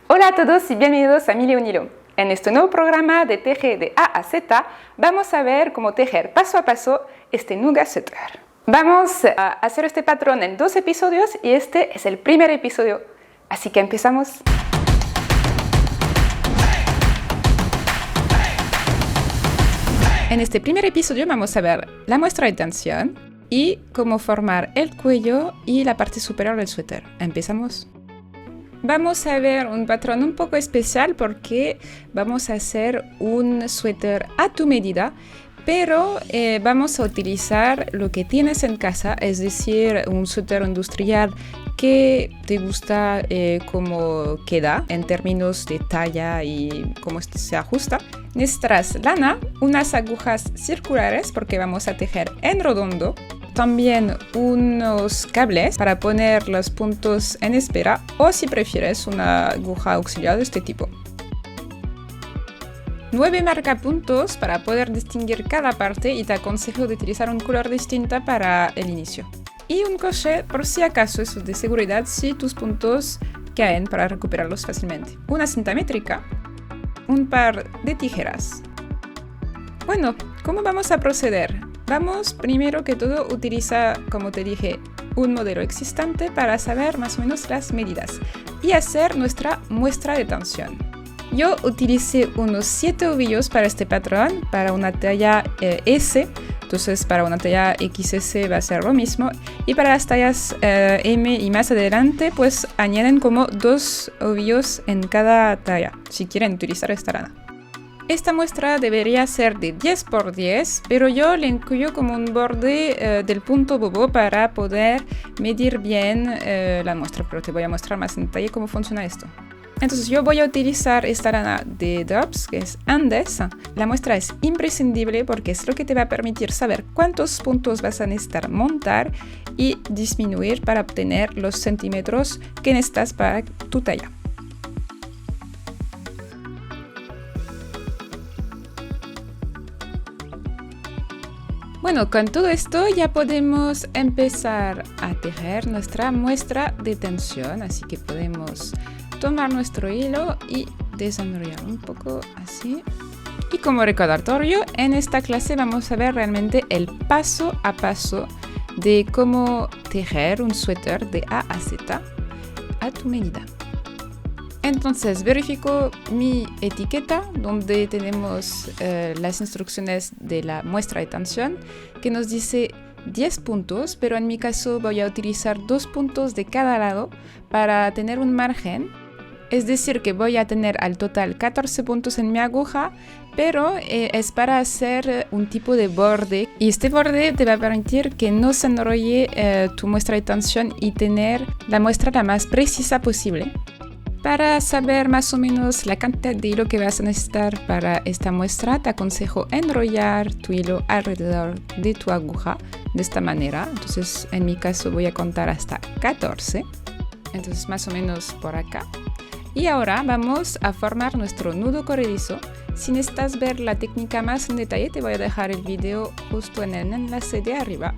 Hola a todos y bienvenidos a Mili un Hilo. En este nuevo programa de Teje de A a Z vamos a ver cómo tejer paso a paso este Nougat Sweater. Vamos a hacer este patrón en 2 episodios y este es el primer episodio, así que empezamos. En este primer episodio vamos a ver la muestra de tensión y cómo formar el cuello y la parte superior del suéter. Empezamos. Vamos a ver un patrón un poco especial porque vamos a hacer un suéter a tu medida, pero vamos a utilizar lo que tienes en casa, es decir, un suéter industrial que te gusta cómo queda en términos de talla y cómo se ajusta. Necesitarás lana, unas agujas circulares porque vamos a tejer en redondo. También unos cables para poner los puntos en espera o si prefieres una aguja auxiliar de este tipo. 9 marcapuntos para poder distinguir cada parte y te aconsejo de utilizar un color distinto para el inicio. Y un crochet por si acaso, eso es de seguridad si tus puntos caen para recuperarlos fácilmente. Una cinta métrica, un par de tijeras. Bueno, ¿cómo vamos a proceder? Vamos primero que todo a utilizar, como te dije, un modelo existente para saber más o menos las medidas y hacer nuestra muestra de tensión. Yo utilicé unos 7 ovillos para este patrón, para una talla S, entonces para una talla XS va a ser lo mismo, y para las tallas M y más adelante pues añaden como 2 ovillos en cada talla, si quieren utilizar esta lana. Esta muestra debería ser de 10 por 10, pero yo le incluyo como un borde del punto bobo para poder medir bien la muestra, pero te voy a mostrar más en detalle cómo funciona esto. Entonces yo voy a utilizar esta lana de Dobbs, que es Andes. La muestra es imprescindible porque es lo que te va a permitir saber cuántos puntos vas a necesitar montar y disminuir para obtener los centímetros que necesitas para tu talla. Bueno, con todo esto ya podemos empezar a tejer nuestra muestra de tensión, así que podemos tomar nuestro hilo y desenrollar un poco así. Y como recordatorio, en esta clase vamos a ver realmente el paso a paso de cómo tejer un suéter de A a Z a tu medida. Entonces verifico mi etiqueta donde tenemos las instrucciones de la muestra de tensión que nos dice 10 puntos, pero en mi caso voy a utilizar 2 puntos de cada lado para tener un margen. Es decir, que voy a tener al total 14 puntos en mi aguja, pero es para hacer un tipo de borde. Y este borde te va a permitir que no se enrolle tu muestra de tensión y tener la muestra la más precisa posible. Para saber más o menos la cantidad de hilo que vas a necesitar para esta muestra, te aconsejo enrollar tu hilo alrededor de tu aguja de esta manera. Entonces, en mi caso voy a contar hasta 14. Entonces, más o menos por acá. Y ahora vamos a formar nuestro nudo corredizo. Si necesitas ver la técnica más en detalle, te voy a dejar el video justo en el enlace de arriba.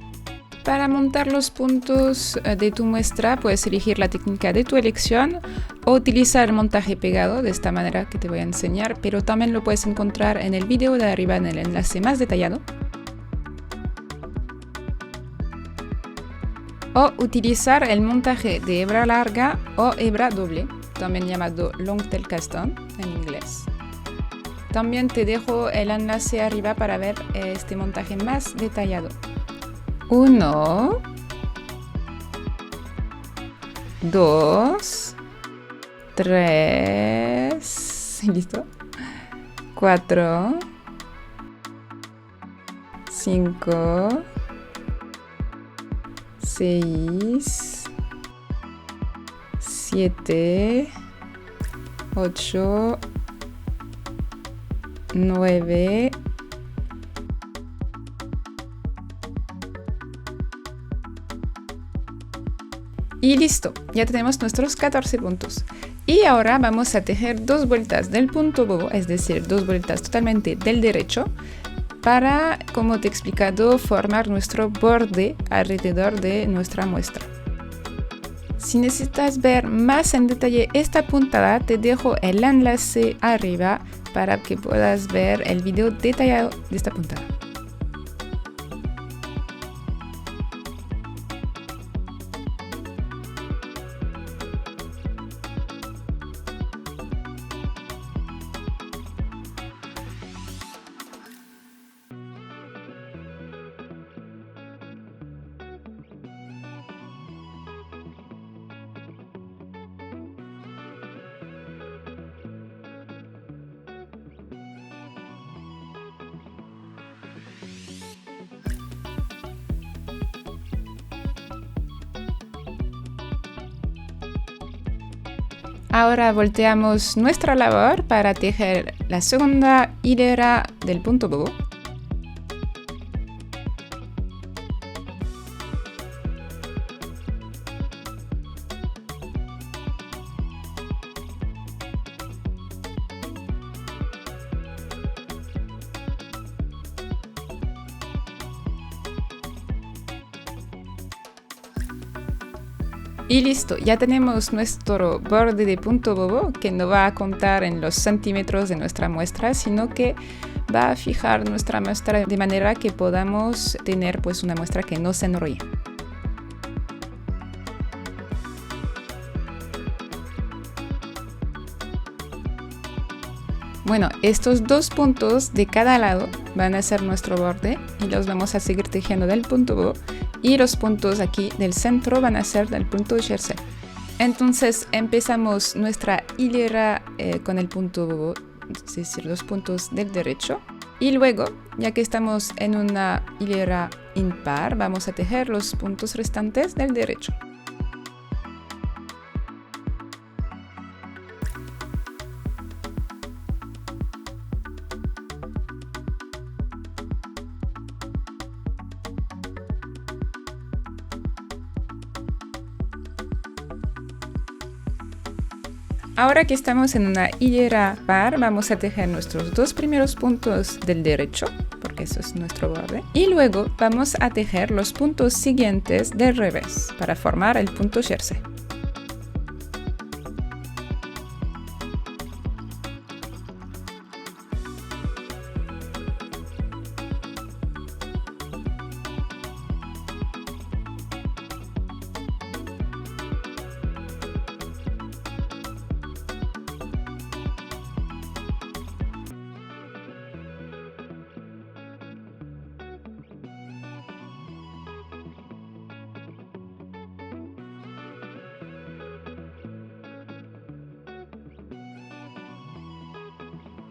Para montar los puntos de tu muestra puedes elegir la técnica de tu elección o utilizar el montaje pegado de esta manera que te voy a enseñar, pero también lo puedes encontrar en el video de arriba en el enlace más detallado. O utilizar el montaje de hebra larga o hebra doble, también llamado long tail cast on en inglés. También te dejo el enlace arriba para ver este montaje más detallado. 1, 2, 3, ¿listo? 4, 5, 6, 7, 8, 9, y listo, ya tenemos nuestros 14 puntos. Y ahora vamos a tejer 2 vueltas del punto bobo, es decir, 2 vueltas totalmente del derecho, para, como te he explicado, formar nuestro borde alrededor de nuestra muestra. Si necesitas ver más en detalle esta puntada, te dejo el enlace arriba para que puedas ver el video detallado de esta puntada. Ahora volteamos nuestra labor para tejer la segunda hilera del punto bobo. Y listo, ya tenemos nuestro borde de punto bobo que no va a contar en los centímetros de nuestra muestra, sino que va a fijar nuestra muestra de manera que podamos tener pues una muestra que no se enrolle. Bueno, estos dos puntos de cada lado van a ser nuestro borde y los vamos a seguir tejiendo del punto bobo. Y los puntos aquí del centro van a ser del punto jersey. Entonces empezamos nuestra hilera con el punto bobo, es decir, los puntos del derecho. Y luego, ya que estamos en una hilera impar, vamos a tejer los puntos restantes del derecho. Ahora que estamos en una hilera par, vamos a tejer nuestros dos primeros puntos del derecho, porque eso es nuestro borde. Y luego vamos a tejer los puntos siguientes del revés, para formar el punto jersey.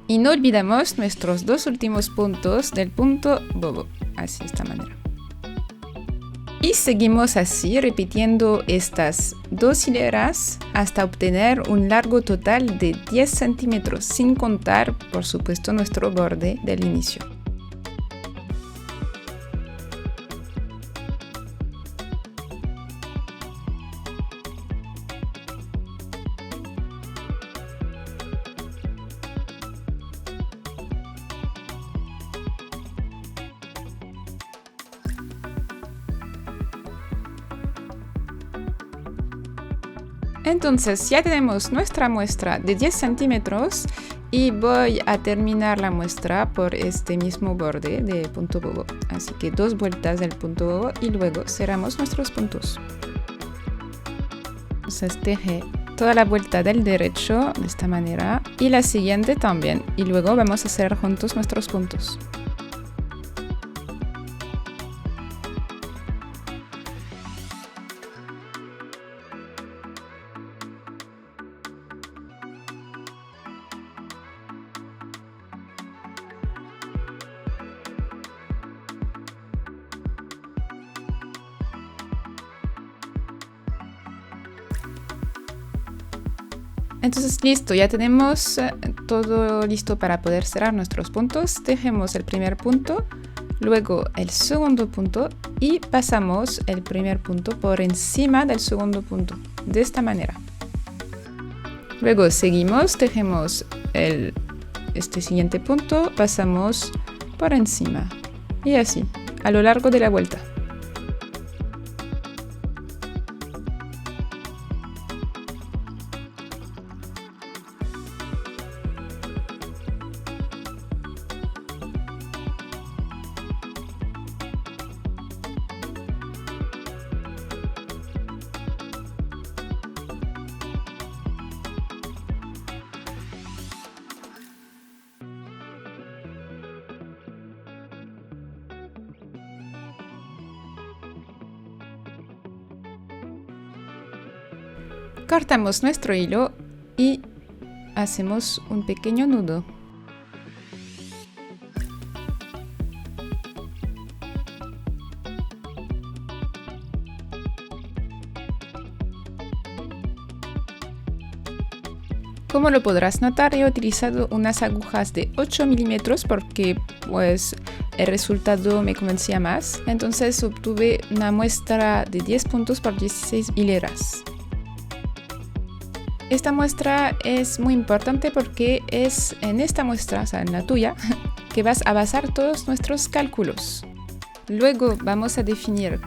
Y no olvidemos nuestros dos últimos puntos del punto bobo, así de esta manera. Y seguimos así repitiendo estas dos hileras hasta obtener un largo total de 10 centímetros, sin contar, por supuesto, nuestro borde del inicio. Entonces ya tenemos nuestra muestra de 10 centímetros y voy a terminar la muestra por este mismo borde de punto bobo. Así que 2 vueltas del punto bobo y luego cerramos nuestros puntos. Entonces teje toda la vuelta del derecho de esta manera y la siguiente también. Y luego vamos a cerrar juntos nuestros puntos. Entonces listo, ya tenemos todo listo para poder cerrar nuestros puntos. Tejemos el primer punto, luego el segundo punto y pasamos el primer punto por encima del segundo punto, de esta manera. Luego seguimos, tejemos este siguiente punto, pasamos por encima y así, a lo largo de la vuelta. Cortamos nuestro hilo y hacemos un pequeño nudo. Como lo podrás notar, he utilizado unas agujas de 8 milímetros porque pues el resultado me convencía más. Entonces obtuve una muestra de 10 puntos por 16 hileras. Esta muestra es muy importante porque es en esta muestra, o sea, en la tuya, que vas a basar todos nuestros cálculos. Luego vamos a definir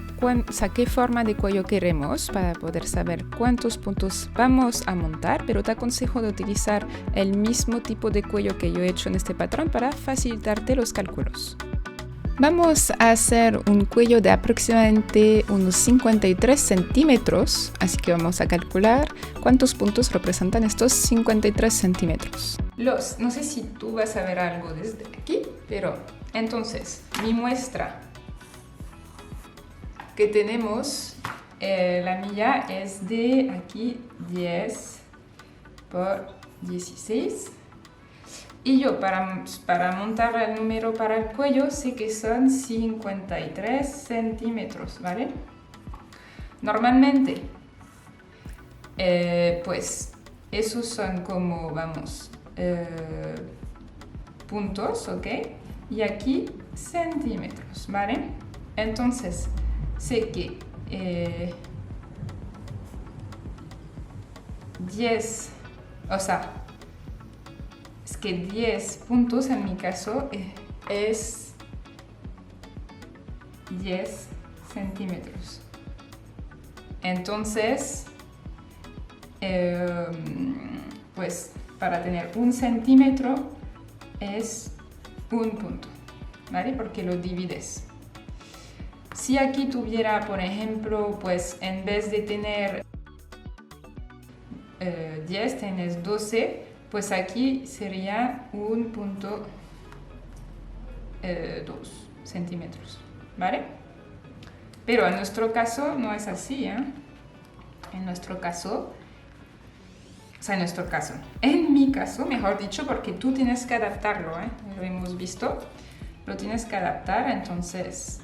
qué forma de cuello queremos para poder saber cuántos puntos vamos a montar, pero te aconsejo de utilizar el mismo tipo de cuello que yo he hecho en este patrón para facilitarte los cálculos. Vamos a hacer un cuello de aproximadamente unos 53 centímetros, así que vamos a calcular cuántos puntos representan estos 53 centímetros. No sé si tú vas a ver algo desde aquí, pero entonces mi muestra que tenemos, la milla es de aquí 10 por 16. Y yo para montar el número para el cuello sé que son 53 centímetros, ¿vale? Normalmente, pues esos son como, vamos, puntos, ¿ok? Y aquí centímetros, ¿vale? Entonces, sé que 10, o sea, es que 10 puntos en mi caso es 10 centímetros. Entonces, pues para tener 1 centímetro es 1 punto, ¿vale? Porque lo divides. Si aquí tuviera, por ejemplo, pues en vez de tener 10, tienes 12, pues aquí sería 1.2 centímetros, ¿vale? Pero en nuestro caso no es así, ¿eh? En nuestro caso, o sea, en mi caso, mejor dicho, porque tú tienes que adaptarlo, ¿eh? Lo hemos visto, lo tienes que adaptar, entonces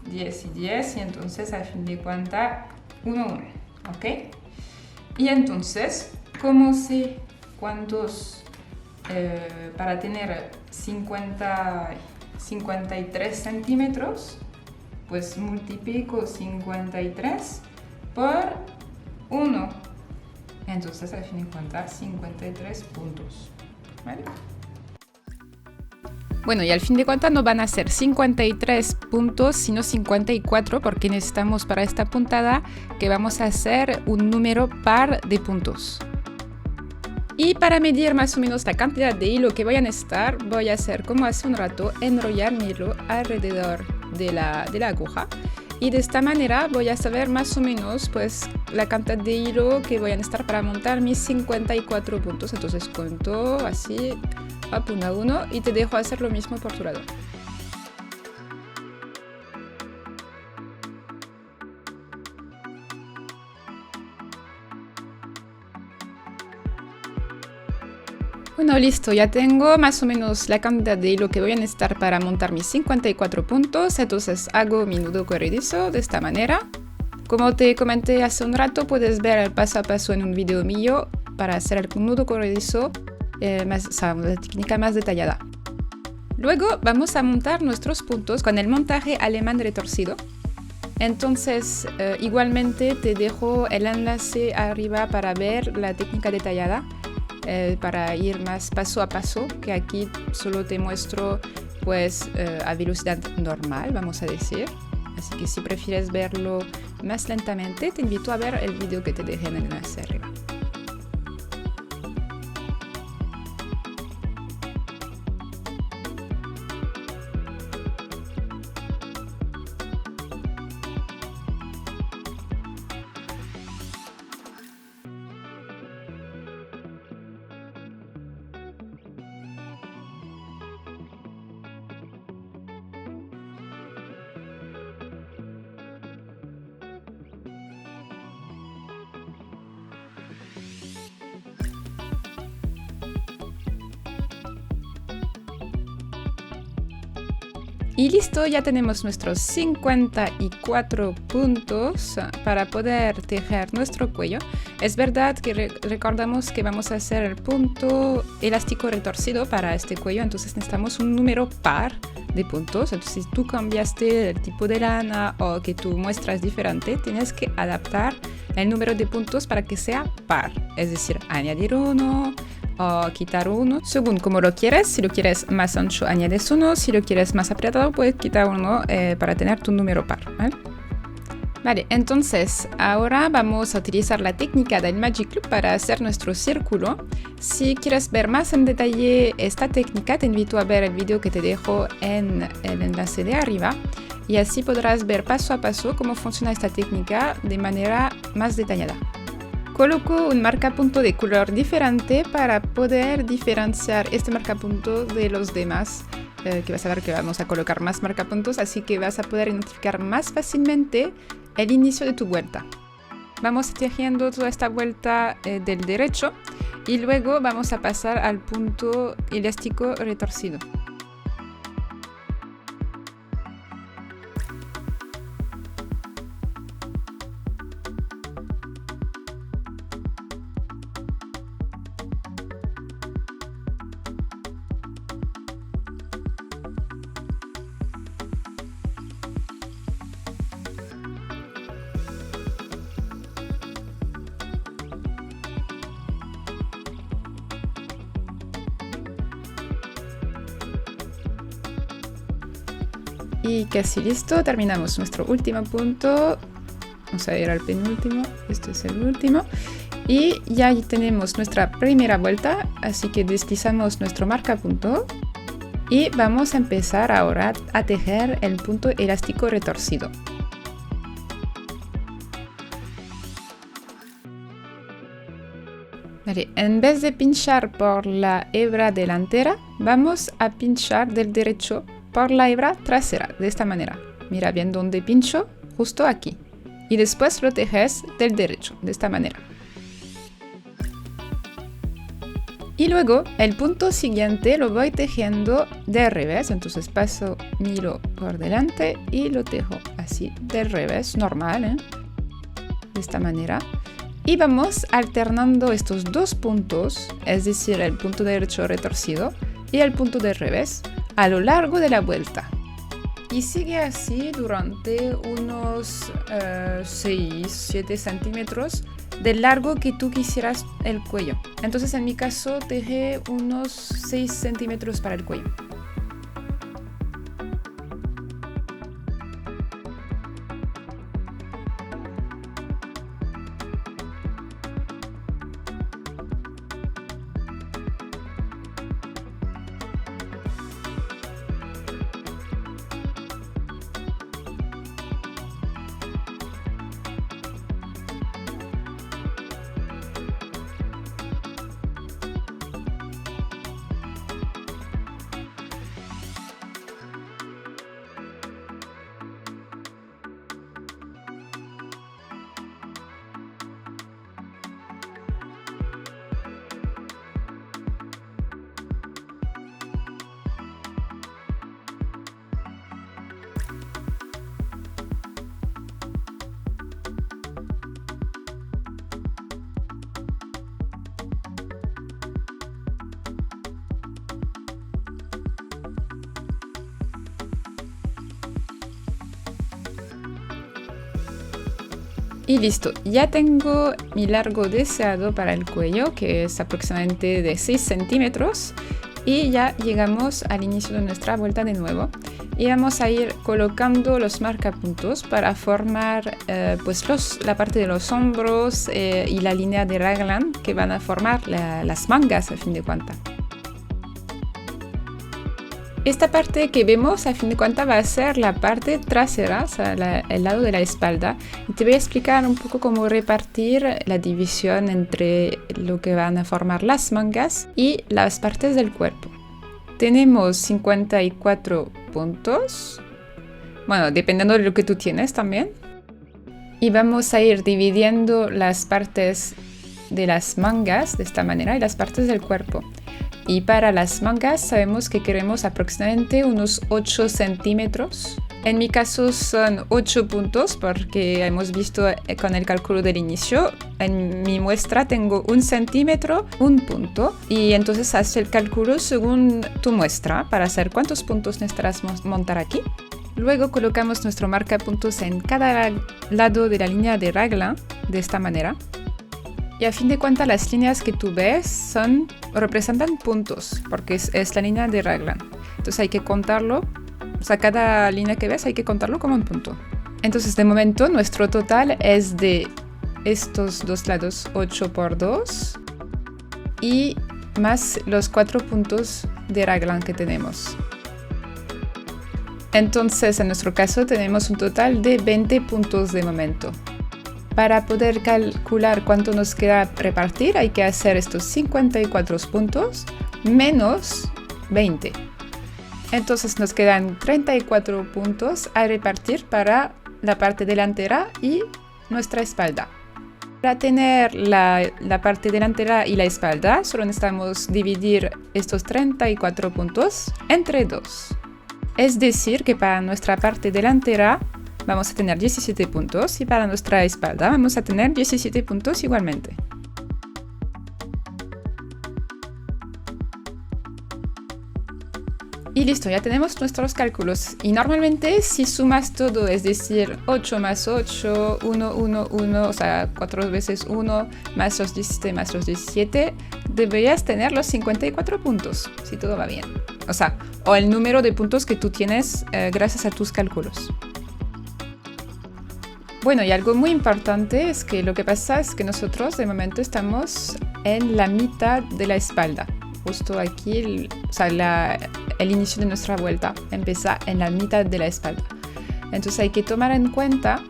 10 y 10, y entonces al fin de cuentas 1, 1, ¿ok? Y entonces, ¿cómo sé cuántos, para tener 53 centímetros? Pues multiplico 53 por 1. Entonces, al fin de cuentas, 53 puntos, ¿vale? Bueno, y al fin de cuentas no van a ser 53 puntos, sino 54, porque necesitamos para esta puntada que vamos a hacer un número par de puntos. Y para medir más o menos la cantidad de hilo que voy a necesitar, voy a hacer como hace un rato, enrollar mi hilo alrededor de la aguja. Y de esta manera voy a saber más o menos pues la cantidad de hilo que voy a necesitar para montar mis 54 puntos. Entonces cuento así, uno a uno, y te dejo hacer lo mismo por tu lado. Bueno, listo, ya tengo más o menos la cantidad de hilo que voy a necesitar para montar mis 54 puntos, entonces hago mi nudo corredizo de esta manera. Como te comenté hace un rato, puedes ver el paso a paso en un video mío para hacer el nudo corredizo, o sea, una técnica más detallada. Luego vamos a montar nuestros puntos con el montaje alemán retorcido. Entonces, igualmente te dejo el enlace arriba para ver la técnica detallada. Para ir más paso a paso, que aquí solo te muestro pues a velocidad normal, vamos a decir. Así que si prefieres verlo más lentamente, te invito a ver el vídeo que te dejé en el enlace arriba. Y listo, ya tenemos nuestros 54 puntos para poder tejer nuestro cuello. Es verdad que recordamos que vamos a hacer el punto elástico retorcido para este cuello, entonces necesitamos un número par de puntos. Entonces, si tú cambiaste el tipo de lana o que tu muestra es diferente, tienes que adaptar el número de puntos para que sea par, es decir, añadir uno o quitar uno, según como lo quieres. Si lo quieres más ancho, añades uno. Si lo quieres más apretado, puedes quitar uno para tener tu número par, ¿vale? Vale, entonces ahora vamos a utilizar la técnica del Magic Loop para hacer nuestro círculo. Si quieres ver más en detalle esta técnica, te invito a ver el vídeo que te dejo en el enlace de arriba y así podrás ver paso a paso cómo funciona esta técnica de manera más detallada. Coloco un marcapunto de color diferente para poder diferenciar este marcapunto de los demás, que vas a ver que vamos a colocar más marcapuntos, así que vas a poder identificar más fácilmente el inicio de tu vuelta. Vamos tejiendo toda esta vuelta del derecho y luego vamos a pasar al punto elástico retorcido. Y casi listo, terminamos nuestro último punto. Vamos a ir al penúltimo, este es el último. Y ya tenemos nuestra primera vuelta, así que deslizamos nuestro marcapunto. Y vamos a empezar ahora a tejer el punto elástico retorcido. Vale, en vez de pinchar por la hebra delantera, vamos a pinchar del derecho por la hebra trasera, de esta manera. Mira bien dónde pincho, justo aquí. Y después lo tejes del derecho, de esta manera. Y luego, el punto siguiente lo voy tejiendo de revés. Entonces paso mi hilo por delante y lo tejo así, del revés, normal, de esta manera. Y vamos alternando estos dos puntos, es decir, el punto derecho retorcido y el punto de revés, a lo largo de la vuelta. Y sigue así durante unos 6-7 centímetros del largo que tú quisieras el cuello. Entonces en mi caso teje unos 6 centímetros para el cuello. Y listo, ya tengo mi largo deseado para el cuello, que es aproximadamente de 6 centímetros. Y ya llegamos al inicio de nuestra vuelta de nuevo. Y vamos a ir colocando los marcapuntos para formar la parte de los hombros y la línea de raglan que van a formar las mangas a fin de cuentas. Esta parte que vemos a fin de cuentas va a ser la parte trasera, o sea, el lado de la espalda. Y te voy a explicar un poco cómo repartir la división entre lo que van a formar las mangas y las partes del cuerpo. Tenemos 54 puntos, bueno, dependiendo de lo que tú tienes también. Y vamos a ir dividiendo las partes de las mangas de esta manera y las partes del cuerpo. Y para las mangas sabemos que queremos aproximadamente unos 8 centímetros. En mi caso son 8 puntos porque hemos visto con el cálculo del inicio. En mi muestra tengo 1 centímetro, 1 punto. Y entonces haz el cálculo según tu muestra para saber cuántos puntos necesitarás montar aquí. Luego colocamos nuestro marcapuntos en cada lado de la línea de raglan de esta manera. Y a fin de cuentas las líneas que tú ves representan puntos porque es la línea de raglan. Entonces hay que contarlo. O sea, cada línea que ves hay que contarlo como un punto. Entonces, de momento, nuestro total es de estos dos lados 8 por 2 y más los 4 puntos de raglan que tenemos. Entonces, en nuestro caso, tenemos un total de 20 puntos de momento. Para poder calcular cuánto nos queda repartir, hay que hacer estos 54 puntos menos 20. Entonces nos quedan 34 puntos a repartir para la parte delantera y nuestra espalda. Para tener la parte delantera y la espalda, solo necesitamos dividir estos 34 puntos entre 2. Es decir, que para nuestra parte delantera vamos a tener 17 puntos y para nuestra espalda vamos a tener 17 puntos igualmente. Y listo, ya tenemos nuestros cálculos. Y normalmente si sumas todo, es decir, 8 más 8, 1, 1, 1, o sea, 4 veces 1, más los 17, más los 17, deberías tener los 54 puntos, si todo va bien. O sea, o el número de puntos que tú tienes gracias a tus cálculos. Bueno, y algo muy importante es que lo que pasa es que nosotros de momento estamos en la mitad de la espalda. Justo aquí, el inicio de nuestra vuelta empieza en la mitad de la espalda. Entonces hay que tomar en cuenta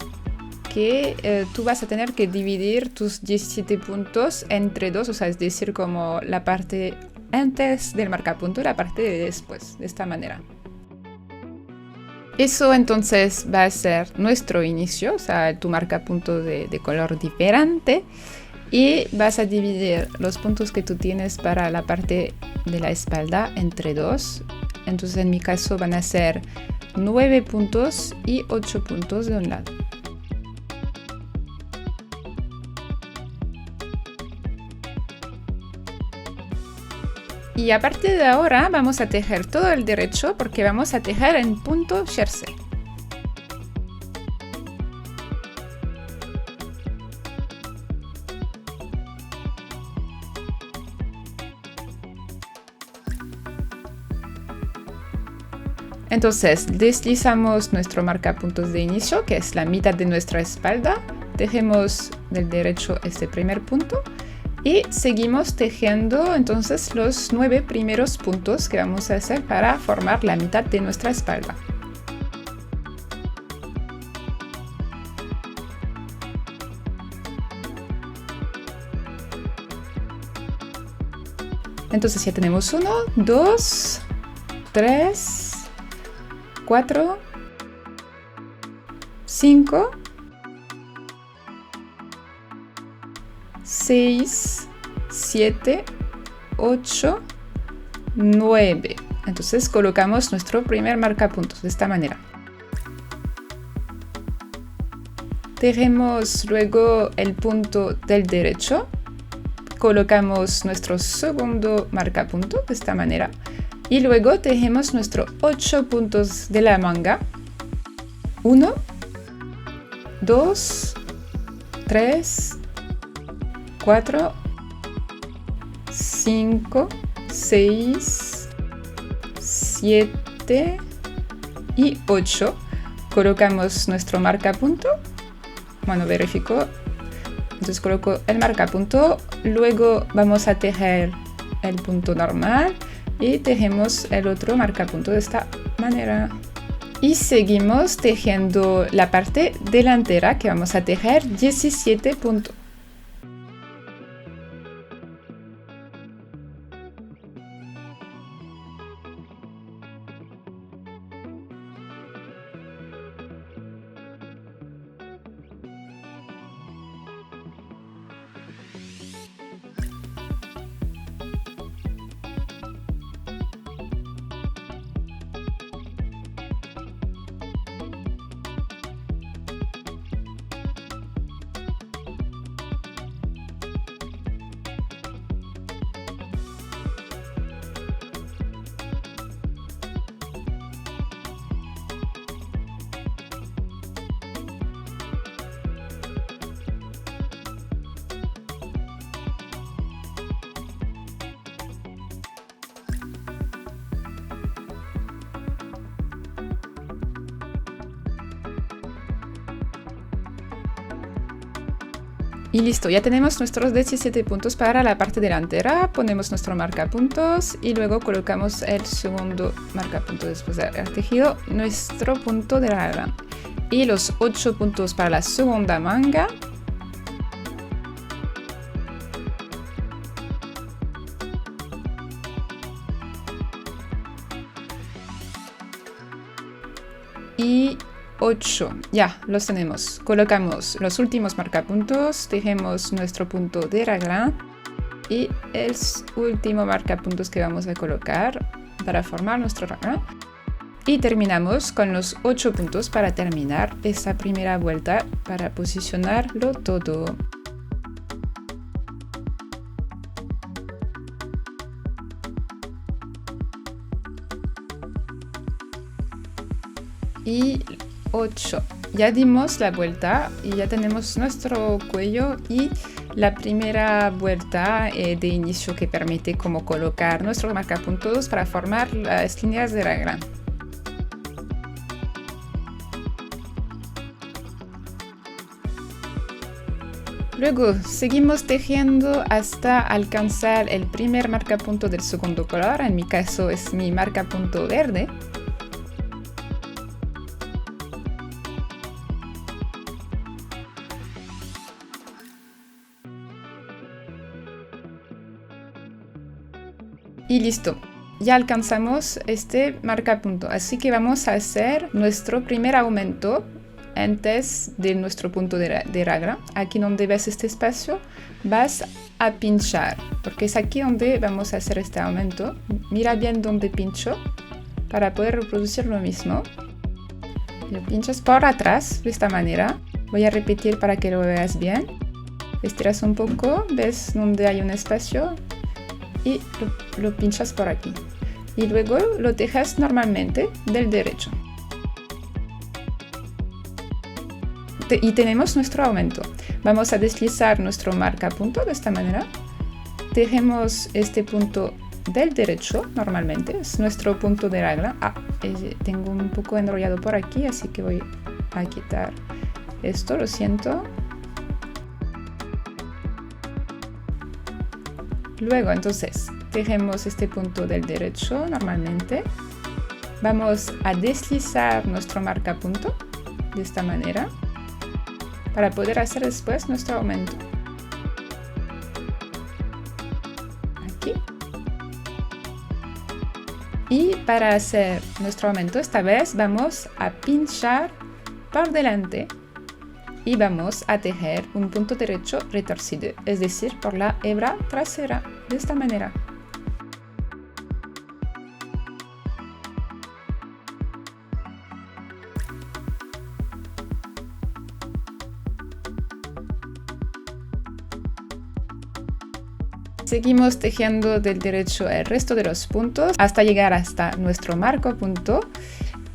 que tú vas a tener que dividir tus 17 puntos entre 2, o sea, es decir, como la parte antes del marcapunto y la parte de después, de esta manera. Eso entonces va a ser nuestro inicio, o sea, tu marcapunto de color diferente. Y vas a dividir los puntos que tú tienes para la parte de la espalda entre 2. Entonces en mi caso van a ser 9 puntos y 8 puntos de un lado. Y a partir de ahora vamos a tejer todo el derecho porque vamos a tejer en punto jersey. Entonces deslizamos nuestro marcapuntos de inicio, que es la mitad de nuestra espalda, tejemos del derecho este primer punto y seguimos tejiendo entonces los 9 primeros puntos que vamos a hacer para formar la mitad de nuestra espalda. Entonces ya tenemos 1, 2, 3, 4, 5, 6, 7, 8, 9. Entonces colocamos nuestro primer marcapuntos de esta manera. Tejemos luego el punto del derecho. Colocamos nuestro segundo marcapunto de esta manera. Y luego tejemos nuestros 8 puntos de la manga. 1, 2, 3, 4, 5, 6, 7 y 8. Colocamos nuestro marcapunto. Bueno, verifico. Entonces coloco el marcapunto. Luego vamos a tejer el punto normal. Y tejemos el otro marcapunto de esta manera. Y seguimos tejiendo la parte delantera que vamos a tejer 17 puntos. Y listo, ya tenemos nuestros 17 puntos para la parte delantera. Ponemos nuestro marcapuntos y luego colocamos el segundo marcapunto después de haber tejido nuestro punto de raglan. Y los 8 puntos para la segunda manga. Y 8, ya los tenemos. Colocamos los últimos marcapuntos, tejemos nuestro punto de raglan y el último marcapuntos que vamos a colocar para formar nuestro raglan. Y terminamos con los 8 puntos para terminar esta primera vuelta, para posicionarlo todo. Y 8. Ya dimos la vuelta y ya tenemos nuestro cuello y la primera vuelta de inicio que permite como colocar nuestros marcapuntos para formar las líneas de raglan. Luego seguimos tejiendo hasta alcanzar el primer marcapunto del segundo color, en mi caso es mi marcapunto verde. Y listo, ya alcanzamos este marcapunto, así que vamos a hacer nuestro primer aumento antes de nuestro punto de raglan. Aquí donde ves este espacio vas a pinchar, porque es aquí donde vamos a hacer este aumento. Mira bien donde pincho para poder reproducir lo mismo. Lo pinchas por atrás de esta manera. Voy a repetir para que lo veas bien. Estiras un poco, ves donde hay un espacio y lo pinchas por aquí. Y luego lo tejes normalmente del derecho. Y tenemos nuestro aumento. Vamos a deslizar nuestro marcapunto de esta manera. Tejemos este punto del derecho normalmente. Es nuestro punto de raglan. Tengo un poco enrollado por aquí, así que voy a quitar esto, lo siento. Luego, entonces, tejemos este punto del derecho normalmente. Vamos a deslizar nuestro marcapunto de esta manera para poder hacer después nuestro aumento. Aquí. Y para hacer nuestro aumento, esta vez vamos a pinchar por delante y vamos a tejer un punto derecho retorcido, es decir, por la hebra trasera, de esta manera. Seguimos tejiendo del derecho el resto de los puntos hasta llegar hasta nuestro marcapunto.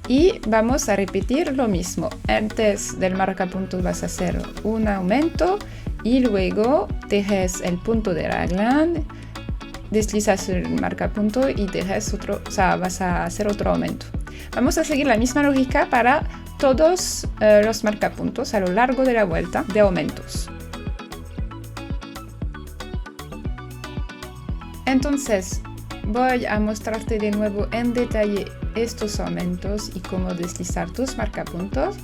Y vamos a repetir lo mismo. Antes del marcapunto vas a hacer un aumento y luego tejes el punto de raglan, deslizas el marcapunto y tejes otro, o sea, vas a hacer otro aumento. Vamos a seguir la misma lógica para todos los marcapuntos a lo largo de la vuelta de aumentos. Entonces, voy a mostrarte de nuevo en detalle estos aumentos y cómo deslizar tus marcapuntos,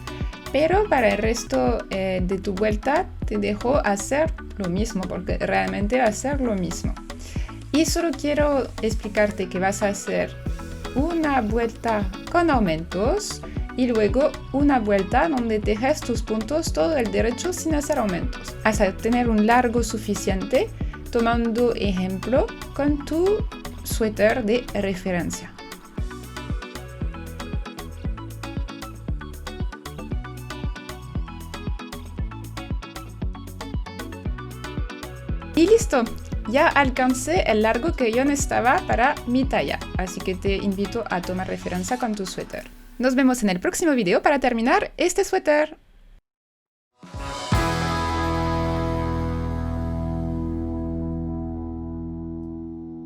pero para el resto de tu vuelta te dejo hacer lo mismo, porque realmente va a ser lo mismo. Y solo quiero explicarte que vas a hacer una vuelta con aumentos y luego una vuelta donde tejes tus puntos todo el derecho sin hacer aumentos, hasta tener un largo suficiente, tomando ejemplo con tu suéter de referencia. Y listo, ya alcancé el largo que yo necesitaba para mi talla, así que te invito a tomar referencia con tu suéter. Nos vemos en el próximo video para terminar este suéter.